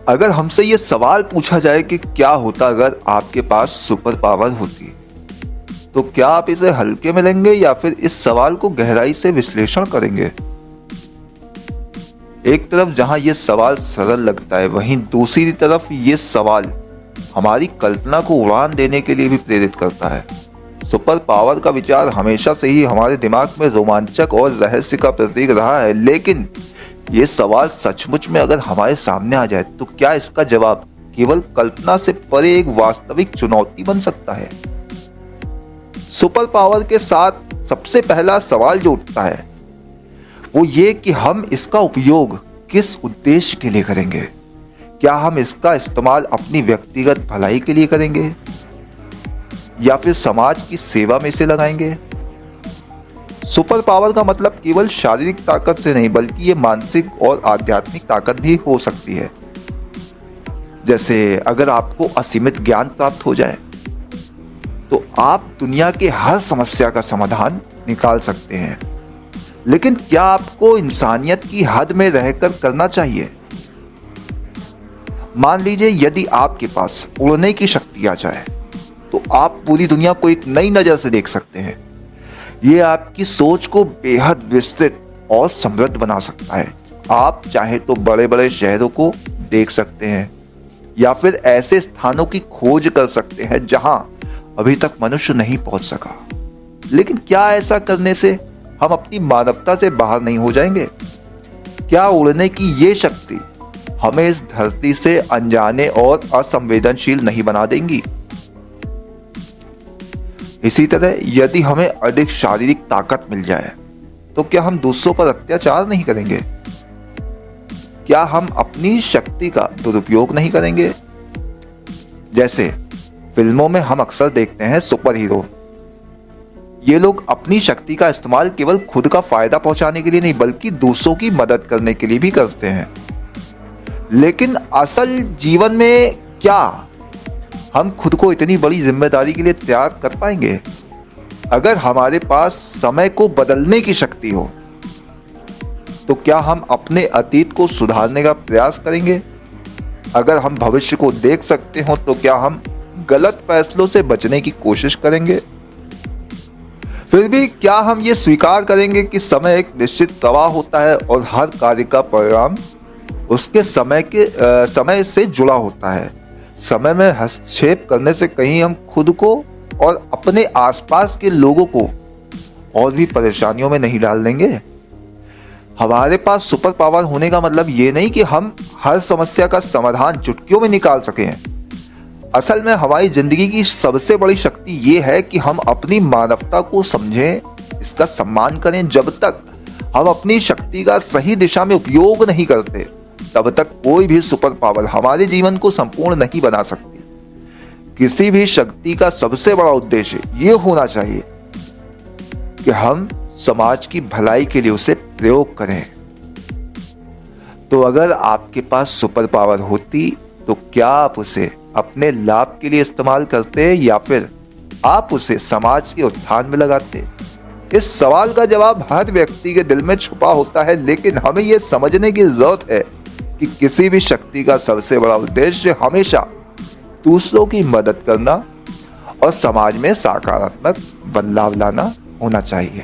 अगर हमसे ये सवाल पूछा जाए कि क्या होता अगर आपके पास सुपर पावर होती, तो क्या आप इसे हल्के में लेंगे या फिर इस सवाल को गहराई से विश्लेषण करेंगे? एक तरफ जहां यह सवाल सरल लगता है, वहीं दूसरी तरफ ये सवाल हमारी कल्पना को उड़ान देने के लिए भी प्रेरित करता है। सुपर पावर का विचार हमेशा से ही हमारे दिमाग में रोमांचक और रहस्य का प्रतीक रहा है, लेकिन ये सवाल सचमुच में अगर हमारे सामने आ जाए तो क्या इसका जवाब केवल कल्पना से परे एक वास्तविक चुनौती बन सकता है? सुपर पावर के साथ सबसे पहला सवाल जो उठता है वो ये कि हम इसका उपयोग किस उद्देश्य के लिए करेंगे। क्या हम इसका इस्तेमाल अपनी व्यक्तिगत भलाई के लिए करेंगे या फिर समाज की सेवा में इसे लगाएंगे? सुपर पावर का मतलब केवल शारीरिक ताकत से नहीं, बल्कि ये मानसिक और आध्यात्मिक ताकत भी हो सकती है। जैसे अगर आपको असीमित ज्ञान प्राप्त हो जाए तो आप दुनिया के हर समस्या का समाधान निकाल सकते हैं, लेकिन क्या आपको इंसानियत की हद में रहकर करना चाहिए? मान लीजिए यदि आपके पास उड़ने की शक्ति आ जाए तो आप पूरी दुनिया को एक नई नजर से देख सकते हैं। यह आपकी सोच को बेहद विस्तृत और समृद्ध बना सकता है। आप चाहे तो बड़े बड़े शहरों को देख सकते हैं या फिर ऐसे स्थानों की खोज कर सकते हैं जहां अभी तक मनुष्य नहीं पहुंच सका। लेकिन क्या ऐसा करने से हम अपनी मानवता से बाहर नहीं हो जाएंगे? क्या उड़ने की ये शक्ति हमें इस धरती से अनजाने और असंवेदनशील नहीं बना देंगी? इसी तरह यदि हमें अधिक शारीरिक ताकत मिल जाए तो क्या हम दूसरों पर अत्याचार नहीं करेंगे? क्या हम अपनी शक्ति का दुरुपयोग नहीं करेंगे? जैसे फिल्मों में हम अक्सर देखते हैं सुपर हीरो, ये लोग अपनी शक्ति का इस्तेमाल केवल खुद का फायदा पहुंचाने के लिए नहीं, बल्कि दूसरों की मदद करने के लिए भी करते हैं। लेकिन असल जीवन में क्या हम खुद को इतनी बड़ी जिम्मेदारी के लिए तैयार कर पाएंगे? अगर हमारे पास समय को बदलने की शक्ति हो तो क्या हम अपने अतीत को सुधारने का प्रयास करेंगे? अगर हम भविष्य को देख सकते हो तो क्या हम गलत फैसलों से बचने की कोशिश करेंगे? फिर भी क्या हम ये स्वीकार करेंगे कि समय एक निश्चित प्रवाह होता है और हर कार्य का परिणाम उसके समय से जुड़ा होता है? समय में हस्तक्षेप करने से कहीं हम खुद को और अपने आसपास के लोगों को और भी परेशानियों में नहीं डाल देंगे? हमारे पास सुपर पावर होने का मतलब ये नहीं कि हम हर समस्या का समाधान चुटकियों में निकाल सकें। असल में हमारी जिंदगी की सबसे बड़ी शक्ति ये है कि हम अपनी मानवता को समझें, इसका सम्मान करें। जब तक हम अपनी शक्ति का सही दिशा में उपयोग नहीं करते, तब तक कोई भी सुपर पावर हमारे जीवन को संपूर्ण नहीं बना सकती। किसी भी शक्ति का सबसे बड़ा उद्देश्य ये होना चाहिए कि हम समाज की भलाई के लिए उसे प्रयोग करें। तो अगर आपके पास सुपर पावर होती तो क्या आप उसे अपने लाभ के लिए इस्तेमाल करते या फिर आप उसे समाज के उत्थान में लगाते? इस सवाल का जवाब हर व्यक्ति के दिल में छुपा होता है, लेकिन हमें यह समझने की जरूरत है कि किसी भी शक्ति का सबसे बड़ा उद्देश्य हमेशा दूसरों की मदद करना और समाज में सकारात्मक बदलाव लाना होना चाहिए।